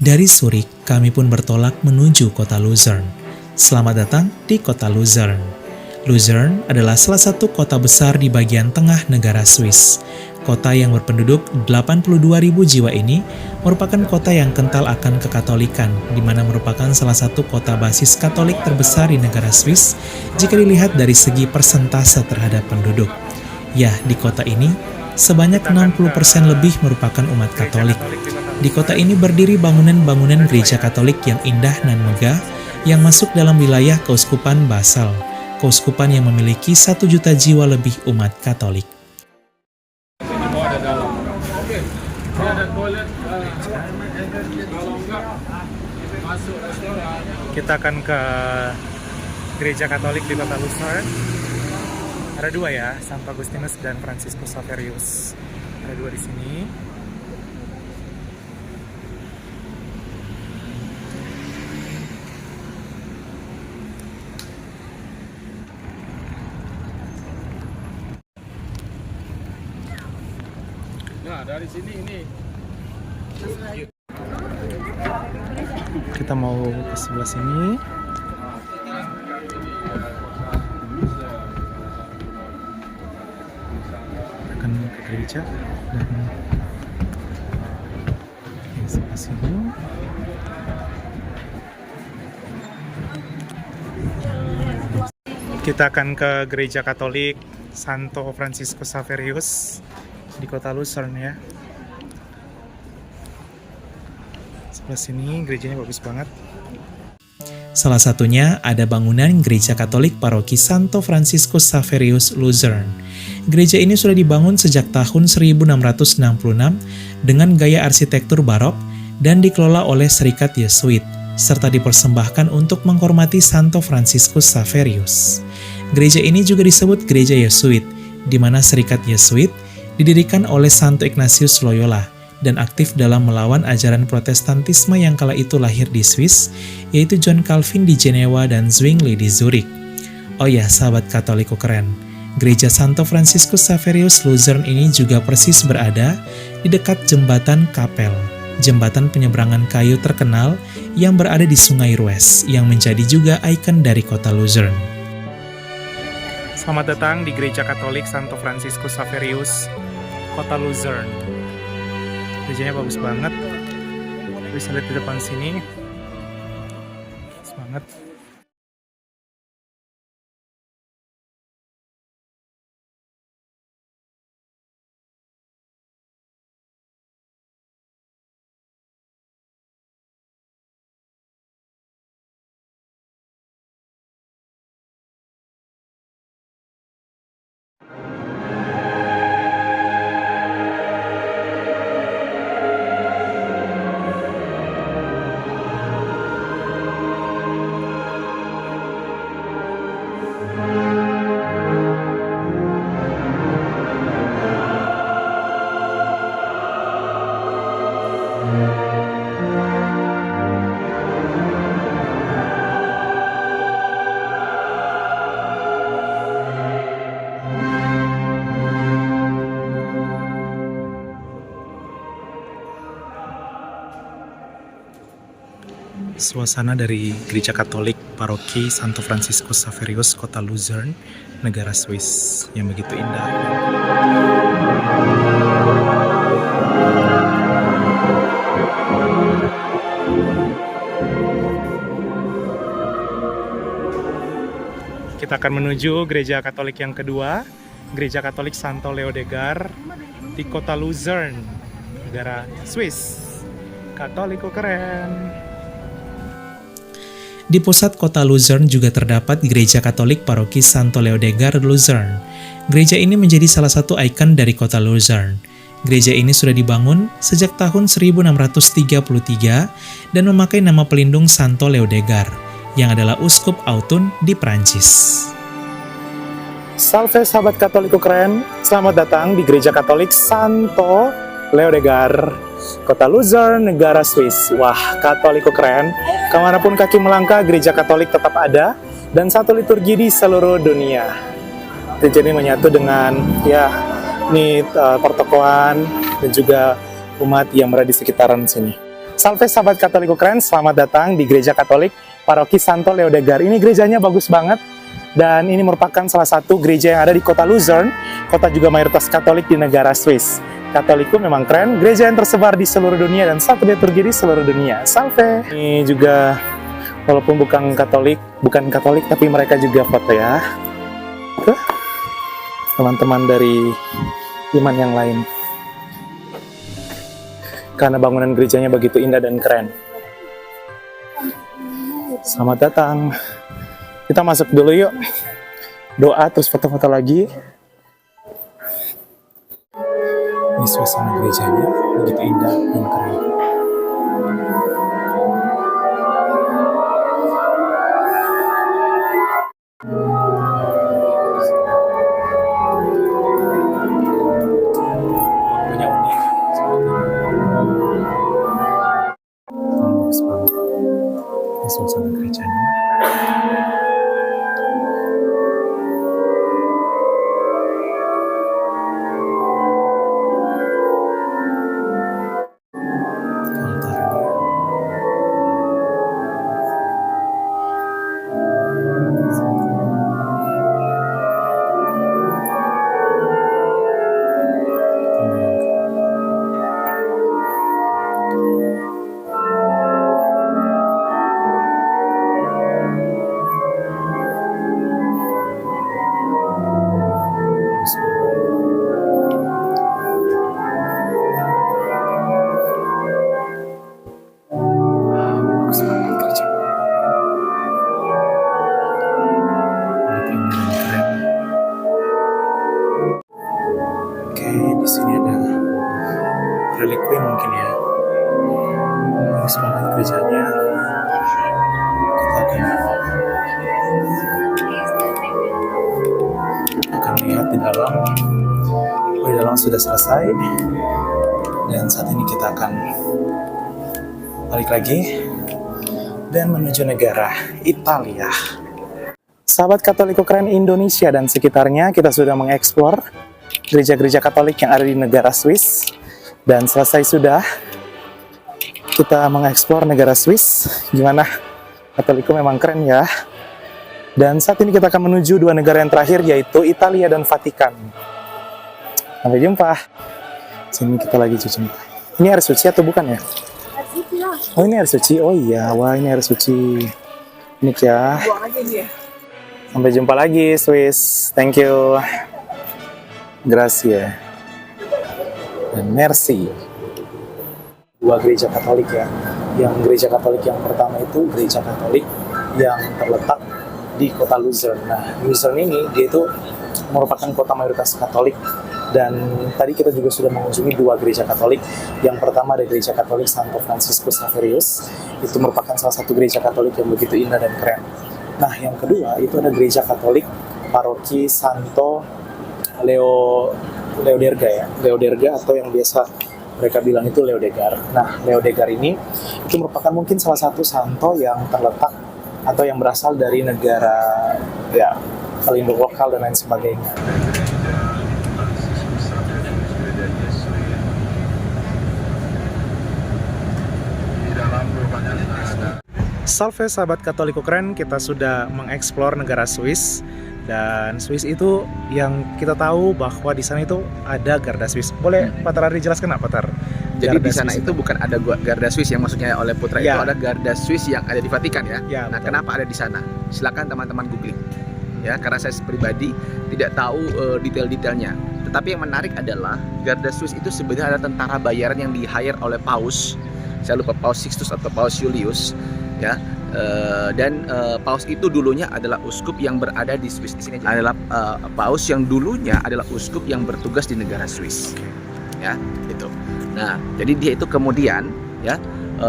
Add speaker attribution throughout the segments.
Speaker 1: Dari Zurich, kami pun bertolak menuju kota Luzern. Selamat datang di kota Luzern. Luzern adalah salah satu kota besar di bagian tengah negara Swiss. Kota yang berpenduduk 82.000 jiwa ini merupakan kota yang kental akan kekatolikan, di mana merupakan salah satu kota basis Katolik terbesar di negara Swiss jika dilihat dari segi persentase terhadap penduduk. Ya, di kota ini, sebanyak 60% lebih merupakan umat Katolik. Di kota ini berdiri bangunan-bangunan gereja Katolik yang indah dan megah yang masuk dalam wilayah Keuskupan Basel, keuskupan yang memiliki 1 juta jiwa lebih umat Katolik. Kita akan ke gereja Katolik di kota Luzern. Ada 2 ya, Santo Agustinus dan Franciscus Xaverius. Ada 2 di sini.
Speaker 2: Nah, dari sini ini.
Speaker 1: Kita mau ke sebelah sini. Akan ke gereja dan di sebelah sini. Kita akan ke gereja Katolik Santo Franciscus Xaverius di kota Luzern ya. Sebelah sini gerejanya bagus banget. Salah satunya ada bangunan gereja Katolik Paroki Santo Franciscus Xaverius Luzern. Gereja ini sudah dibangun sejak tahun 1666 dengan gaya arsitektur barok dan dikelola oleh Serikat Yesuit, serta dipersembahkan untuk menghormati Santo Franciscus Xaverius. Gereja ini juga disebut Gereja Yesuit, di mana Serikat Yesuit didirikan oleh Santo Ignatius Loyola dan aktif dalam melawan ajaran Protestantisme yang kala itu lahir di Swiss, yaitu John Calvin di Jenewa dan Zwingli di Zurich. Oh ya, sahabat Katoliko keren, Gereja Santo Franciscus Xaverius Luzern ini juga persis berada di dekat jembatan Kapel, jembatan penyeberangan kayu terkenal yang berada di Sungai Rues, yang menjadi juga ikon dari kota Luzern. Selamat datang di Gereja Katolik Santo Franciscus Xaverius, kota Luzern. Gerejanya bagus banget. Bisa lihat di depan sini. Bagus banget. Suasana dari Gereja Katolik Paroki Santo Franciscus Xaverius, kota Luzern, negara Swiss, yang begitu indah. Kita akan menuju Gereja Katolik yang kedua, Gereja Katolik Santo Leodegar di kota Luzern, negara Swiss. Katoliko keren. Di pusat kota Luzern juga terdapat Gereja Katolik Paroki Santo Leodegar Luzern. Gereja ini menjadi salah satu ikon dari kota Luzern. Gereja ini sudah dibangun sejak tahun 1633 dan memakai nama pelindung Santo Leodegar, yang adalah Uskup Autun di Prancis.
Speaker 3: Salve sahabat Katoliko keren, selamat datang di Gereja Katolik Santo Leo de Gar, Kota Luzern, negara Swiss. Wah, Katoliko keren, kemanapun kaki melangkah, Gereja Katolik tetap ada, dan satu liturgi di seluruh dunia. Jadi menyatu dengan pertokoan dan juga umat yang berada di sekitaran sini. Salve sahabat Katoliko keren, selamat datang di Gereja Katolik Paroki Santo Leo de Gar. Ini gerejanya bagus banget. Dan ini merupakan salah satu gereja yang ada di kota Luzern, kota juga mayoritas Katolik di negara Swiss. Katoliku memang keren, gereja yang tersebar di seluruh dunia dan satu liturgi di seluruh dunia. Salve! Ini juga, walaupun bukan Katolik tapi mereka juga foto ya. Tuh, teman-teman dari iman yang lain. Karena bangunan gerejanya begitu indah dan keren. Selamat datang. Kita masuk dulu yuk. Doa terus foto-foto lagi. Ini suasana gerejanya begitu indah dan keren. Punya unik. Bagus banget. Ini suasana gerejanya. Di sini ada relikwi mungkin ya. Bagus banget gerejanya. Kita akan lihat di dalam. Di dalam sudah selesai. Dan saat ini kita akan balik lagi dan menuju negara Italia. Sahabat Katoliko keren Indonesia dan sekitarnya, kita sudah mengeksplor gereja-gereja Katolik yang ada di negara Swiss, dan selesai sudah kita mengeksplor negara Swiss. Gimana? Katoliko memang keren ya. Dan saat ini kita akan menuju dua negara yang terakhir, yaitu Italia dan Vatikan. Sampai jumpa. Sini kita lagi cuci muka. Ini air suci atau bukan ya? Oh, ini air suci. Oh iya, wah ini air suci. Ini ya. Sampai jumpa lagi Swiss. Thank you. Grazie dan merci. Dua gereja Katolik ya. Yang gereja Katolik yang pertama itu gereja Katolik yang terletak di kota Luzern. Nah, Luzern ini dia itu merupakan kota mayoritas Katolik. Dan tadi kita juga sudah mengunjungi dua gereja Katolik. Yang pertama ada gereja Katolik Santo Franciscus Xaverius. Itu merupakan salah satu gereja Katolik yang begitu indah dan keren. Nah, yang kedua itu ada gereja Katolik Paroki Santo Leoderga atau yang biasa mereka bilang itu Leo de Gar. Nah, Leo de Gar ini itu merupakan mungkin salah satu santo yang terletak atau yang berasal dari negara pelindung lokal dan lain sebagainya. Salve sahabat Katoliko keren, kita sudah mengeksplor negara Swiss. Dan Swiss itu yang kita tahu bahwa di sana itu ada Garda Swiss. Boleh Patar Ari jelaskan apa, Patar?
Speaker 4: Jadi di sana itu bukan ada Garda Swiss yang maksudnya oleh Putra itu ada Garda Swiss yang ada di Vatikan ya. Nah, betul. Kenapa ada di sana? Silakan teman-teman googling. Ya, karena saya pribadi tidak tahu detail-detailnya. Tetapi yang menarik adalah Garda Swiss itu sebenarnya ada tentara bayaran yang di-hire oleh Paus. Saya lupa Paus Sixtus atau Paus Julius ya. Dan Paus itu dulunya adalah uskup yang berada di Swiss. Di sini adalah Paus yang dulunya adalah uskup yang bertugas di negara Swiss. Ya, itu. Nah, jadi dia itu kemudian ya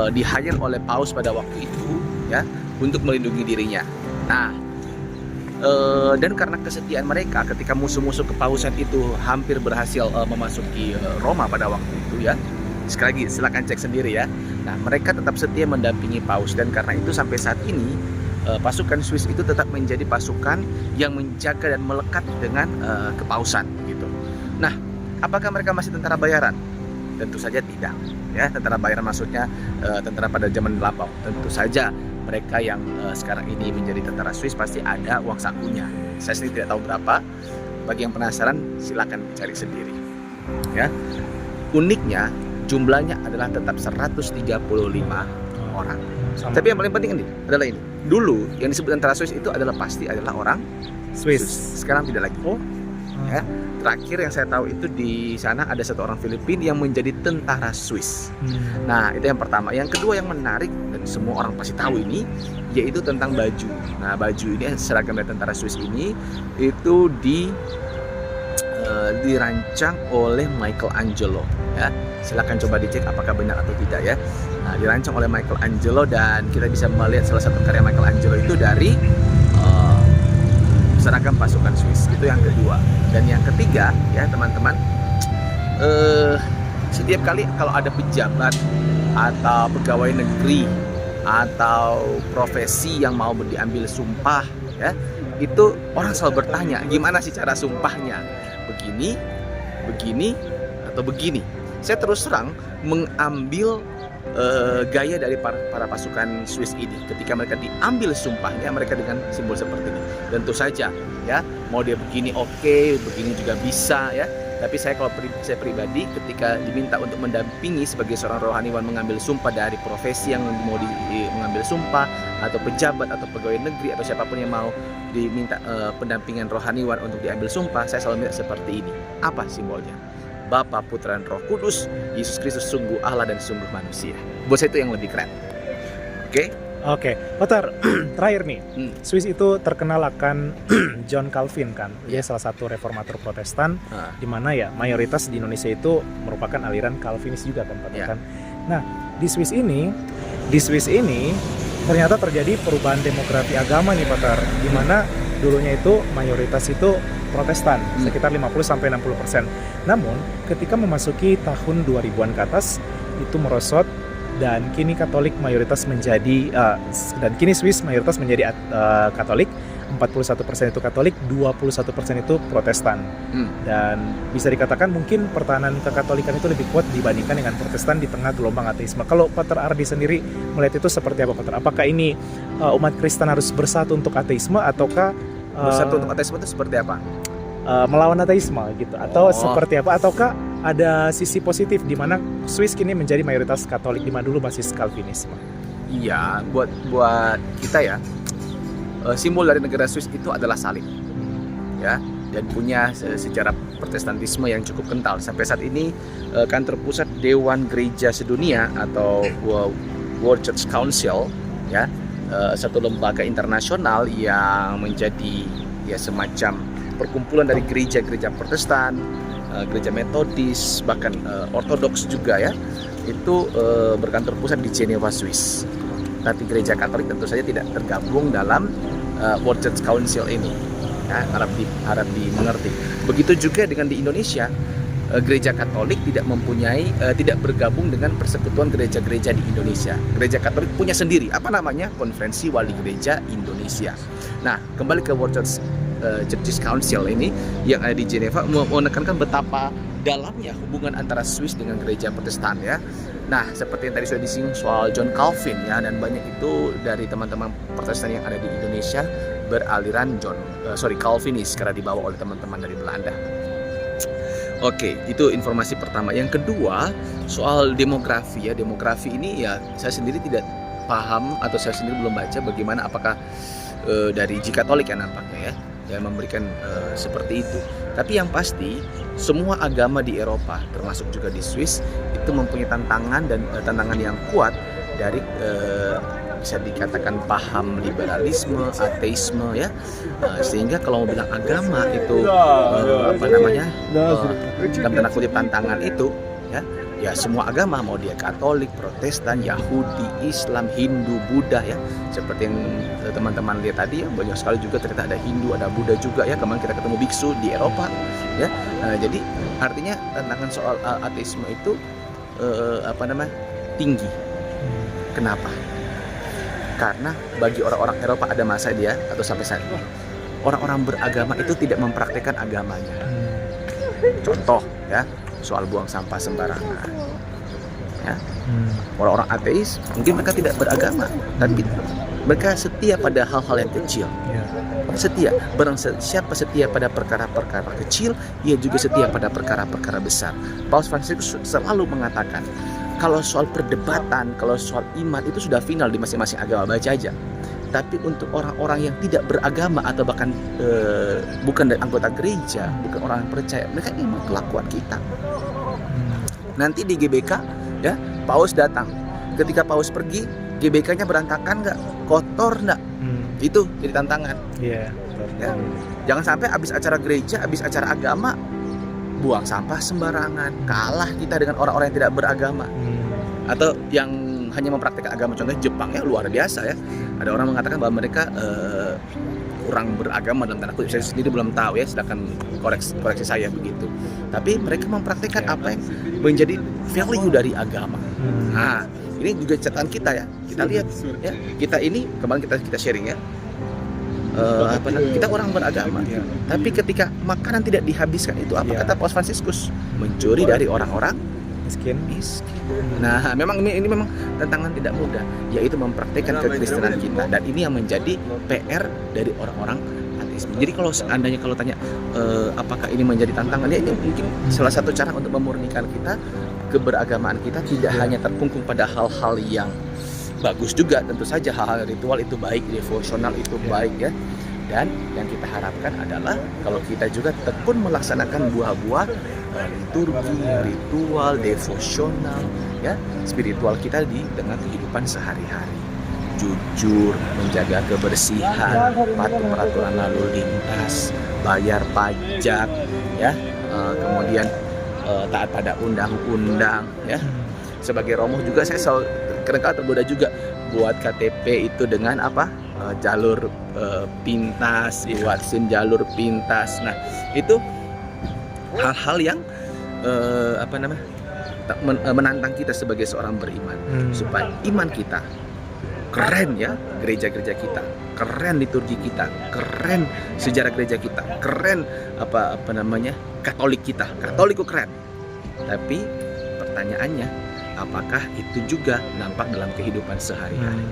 Speaker 4: di-hire oleh Paus pada waktu itu ya untuk melindungi dirinya. Nah, dan karena kesetiaan mereka ketika musuh-musuh kepausan itu hampir berhasil memasuki Roma pada waktu itu ya, sekali lagi silakan cek sendiri ya. Nah, mereka tetap setia mendampingi paus, dan karena itu sampai saat ini pasukan Swiss itu tetap menjadi pasukan yang menjaga dan melekat dengan kepausan gitu. Nah, apakah mereka masih tentara bayaran? Tentu saja tidak ya. Tentara bayaran maksudnya tentara pada zaman lampau. Tentu saja mereka yang sekarang ini menjadi tentara Swiss pasti ada uang sakunya. Saya sendiri tidak tahu berapa. Bagi yang penasaran silakan cari sendiri ya. Uniknya jumlahnya adalah tetap 135 orang. Tapi yang paling penting ini adalah ini. Dulu yang disebut tentara Swiss itu adalah pasti adalah orang Swiss. Sekarang tidak lagi. Ya. Terakhir yang saya tahu itu di sana ada satu orang Filipina yang menjadi tentara Swiss. Nah, itu yang pertama. Yang kedua yang menarik dan semua orang pasti tahu ini, yaitu tentang baju. Nah, baju ini seragam dari tentara Swiss ini itu dirancang oleh Michelangelo. Ya, silakan coba dicek apakah benar atau tidak ya. Nah, dirancang oleh Michelangelo dan kita bisa melihat salah satu karya Michelangelo itu dari seragam pasukan Swiss. Itu yang kedua. Dan yang ketiga ya teman-teman, setiap kali kalau ada pejabat atau pegawai negeri atau profesi yang mau diambil sumpah ya, itu orang selalu bertanya gimana sih cara sumpahnya, begini atau begini. Saya terus terang mengambil gaya dari para pasukan Swiss ini. Ketika mereka diambil sumpahnya, mereka dengan simbol seperti ini. Tentu saja ya, mau dia begini oke, begini juga bisa ya. Tapi saya pribadi ketika diminta untuk mendampingi sebagai seorang rohaniwan mengambil sumpah dari profesi yang mau mengambil sumpah, atau pejabat atau pegawai negeri atau siapapun yang mau diminta pendampingan rohaniwan untuk diambil sumpah, saya selalu minta seperti ini. Apa simbolnya? Bapa, Putra, dan Roh Kudus, Yesus Kristus sungguh Allah dan sungguh manusia. Buat saya itu yang lebih keren. Oke,
Speaker 3: Potter, terakhir nih, Swiss itu terkenal akan John Calvin kan, dia salah satu reformator Protestan, di mana ya mayoritas di Indonesia itu merupakan aliran Calvinis juga kan, Potter kan. Nah, di Swiss ini ternyata terjadi perubahan demografi agama nih, Potter, di mana dulunya itu mayoritas itu Protestan, sekitar 50-60%. Namun, ketika memasuki tahun 2000-an ke atas, itu merosot dan kini Katolik mayoritas menjadi Swiss mayoritas menjadi Katolik. 41% itu Katolik, 21% itu Protestan. Dan bisa dikatakan mungkin pertahanan kekatolikan itu lebih kuat dibandingkan dengan Protestan di tengah gelombang ateisme. Kalau Pater Ardi sendiri melihat itu seperti apa, Pater? Apakah ini umat Kristen harus bersatu untuk ateisme, ataukah
Speaker 4: bersatu untuk ateisme itu seperti apa?
Speaker 3: Melawan ateisme gitu, atau seperti apa? Ataukah ada sisi positif di mana Swiss kini menjadi mayoritas Katolik, di mana dulu basis Calvinisme?
Speaker 4: Iya, buat kita ya, simbol dari negara Swiss itu adalah salib, ya, dan punya sejarah Protestantisme yang cukup kental. Sampai saat ini kantor pusat Dewan Gereja Sedunia atau World Church Council, ya, satu lembaga internasional yang menjadi ya semacam perkumpulan dari gereja-gereja Protestan, gereja Metodis, bahkan Ortodoks juga ya, itu berkantor pusat di Geneva, Swiss. Tapi gereja Katolik tentu saja tidak tergabung dalam World Church Council ini, ya, harap dimengerti. Begitu juga dengan di Indonesia, gereja Katolik tidak bergabung dengan persekutuan gereja-gereja di Indonesia. Gereja Katolik punya sendiri, apa namanya? Konferensi Wali Gereja Indonesia. Nah, kembali ke World Church Council ini yang ada di Geneva, menekankan betapa dalamnya hubungan antara Swiss dengan gereja Protestan ya. Nah, seperti yang tadi sudah disinggung soal John Calvin ya, dan banyak itu dari teman-teman Protestan yang ada di Indonesia beraliran Calvinis karena dibawa oleh teman-teman dari Belanda. Oke, itu informasi pertama. Yang kedua, soal demografi ya. Demografi ini ya saya sendiri tidak paham, atau saya sendiri belum baca bagaimana, apakah dari Katolik ya nampaknya ya, dan memberikan seperti itu. Tapi yang pasti semua agama di Eropa termasuk juga di Swiss itu mempunyai tantangan yang kuat dari bisa dikatakan paham liberalisme, ateisme ya, sehingga kalau mau bilang agama itu dalam tanda kutip tantangan itu ya ya semua agama, mau dia Katolik, Protestan, Yahudi, Islam, Hindu, Buddha ya. Seperti yang teman-teman lihat tadi ya, banyak sekali juga ternyata ada Hindu, ada Buddha juga ya. Kemarin kita ketemu biksu di Eropa ya. Jadi artinya tantangan soal ateisme itu tinggi. Kenapa? Karena bagi orang-orang Eropa ada masa dia atau sampai saat ini orang-orang beragama itu tidak mempraktikkan agamanya. Contoh ya, soal buang sampah sembarangan. Ya. Orang-orang ateis mungkin mereka tidak beragama, tapi mereka setia pada hal-hal yang kecil. Setia. Barang siapa setia pada perkara-perkara kecil, ia juga setia pada perkara-perkara besar. Paus Fransiskus selalu mengatakan, kalau soal perdebatan, kalau soal iman itu sudah final di masing-masing agama, baca aja. Tapi untuk orang-orang yang tidak beragama atau bahkan bukan dari anggota gereja, bukan orang yang percaya, mereka iman kelakuan kita. Nanti di GBK ya, Paus datang. Ketika Paus pergi, GBK-nya berantakan nggak? Kotor nggak? Itu jadi tantangan. Ya. Jangan sampai habis acara gereja, habis acara agama, buang sampah sembarangan. Kalah kita dengan orang-orang yang tidak beragama. Atau yang hanya mempraktikkan agama, contohnya Jepang ya, luar biasa ya. Ada orang mengatakan bahwa mereka kurang beragama dalam tanda kutip. Saya sendiri belum tahu ya, silakan koreksi saya begitu. Tapi mereka mempraktikkan apa yang menjadi value dari agama. Nah, ini juga catatan kita ya. Kita lihat ya, kita ini kemarin kita sharing ya. Kita orang beragama, tapi ketika makanan tidak dihabiskan itu apa kata Paus Fransiskus? Mencuri dari orang-orang miskin. Nah, ini memang tantangan tidak mudah, yaitu mempraktikkan kekristenan kita, dan ini yang menjadi PR dari orang-orang ateisme. Jadi kalau seandainya tanya apakah ini menjadi tantangan, ya ini mungkin salah satu cara untuk memurnikan kita, keberagamaan kita tidak hanya terkungkung pada hal-hal yang bagus juga, tentu saja hal-hal ritual itu baik, devosional itu baik ya. Dan yang kita harapkan adalah kalau kita juga tekun melaksanakan buah-buah liturgi, ritual, devosional ya, spiritual kita di tengah kehidupan sehari-hari. Jujur, menjaga kebersihan, patuh peraturan lalu lintas, bayar pajak ya, kemudian taat pada undang-undang ya. Sebagai romo juga saya selalu kadang-kadang tergoda juga buat KTP itu dengan jalur pintas, buat SIM jalur pintas. Nah, itu hal-hal yang menantang kita sebagai seorang beriman, supaya iman kita keren ya, gereja-gereja kita keren, liturgi kita keren, sejarah gereja kita keren, Katolik kita, Katolik keren. Tapi pertanyaannya, apakah itu juga nampak dalam kehidupan sehari-hari?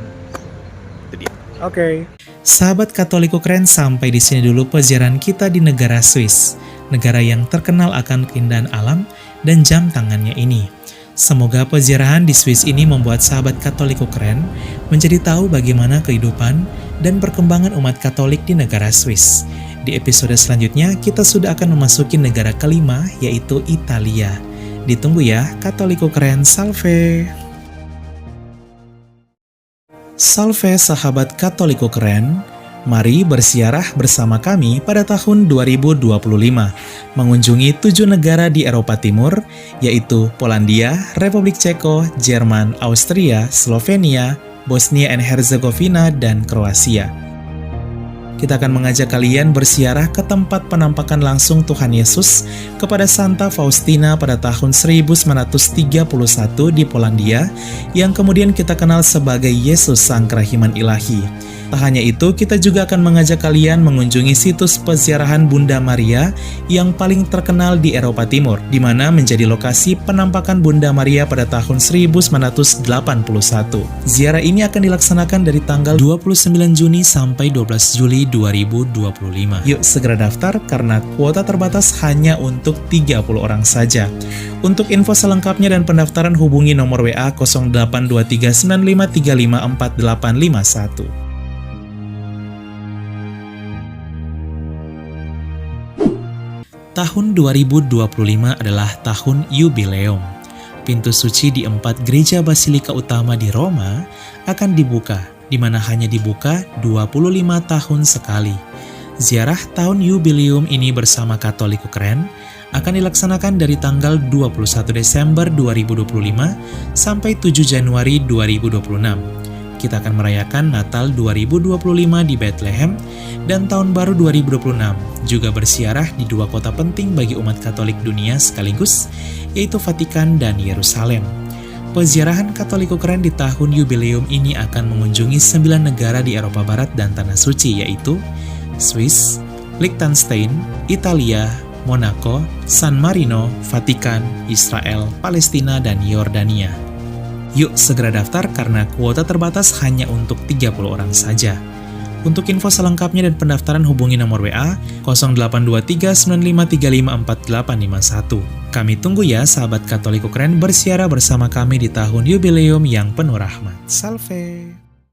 Speaker 4: Itu dia.
Speaker 1: Oke. Sahabat Katoliku keren, sampai di sini dulu peziarahan kita di negara Swiss, negara yang terkenal akan keindahan alam dan jam tangannya ini. Semoga peziarahan di Swiss ini membuat sahabat Katoliku keren menjadi tahu bagaimana kehidupan dan perkembangan umat Katolik di negara Swiss. Di episode selanjutnya kita sudah akan memasuki negara kelima, yaitu Italia. Ditunggu ya, Katoliku keren, salve! Salve sahabat Katoliku keren, mari bersiarah bersama kami pada tahun 2025, mengunjungi 7 negara di Eropa Timur, yaitu Polandia, Republik Ceko, Jerman, Austria, Slovenia, Bosnia and Herzegovina, dan Kroasia. Kita akan mengajak kalian bersiarah ke tempat penampakan langsung Tuhan Yesus kepada Santa Faustina pada tahun 1931 di Polandia, yang kemudian kita kenal sebagai Yesus Sang Kerahiman Ilahi. Tak hanya itu, kita juga akan mengajak kalian mengunjungi situs peziarahan Bunda Maria yang paling terkenal di Eropa Timur, di mana menjadi lokasi penampakan Bunda Maria pada tahun 1981. Ziarah ini akan dilaksanakan dari tanggal 29 Juni sampai 12 Juli 2025. Yuk segera daftar karena kuota terbatas hanya untuk 30 orang saja. Untuk info selengkapnya dan pendaftaran hubungi nomor WA 082395354851. Tahun 2025 adalah tahun yubileum. Pintu suci di 4 gereja basilika utama di Roma akan dibuka, di mana hanya dibuka 25 tahun sekali. Ziarah tahun yubileum ini bersama Katoliku keren akan dilaksanakan dari tanggal 21 Desember 2025 sampai 7 Januari 2026. Kita akan merayakan Natal 2025 di Bethlehem dan Tahun Baru 2026, juga bersiarah di dua kota penting bagi umat Katolik dunia sekaligus, yaitu Vatikan dan Yerusalem. Peziarahan Katolik Ukraina di tahun yubileum ini akan mengunjungi 9 negara di Eropa Barat dan Tanah Suci, yaitu Swiss, Liechtenstein, Italia, Monaco, San Marino, Vatikan, Israel, Palestina, dan Yordania. Yuk segera daftar karena kuota terbatas hanya untuk 30 orang saja. Untuk info selengkapnya dan pendaftaran hubungi nomor WA 082395354851. Kami tunggu ya sahabat Katolik Ukraina bersiara bersama kami di tahun yubileum yang penuh rahmat. Salve!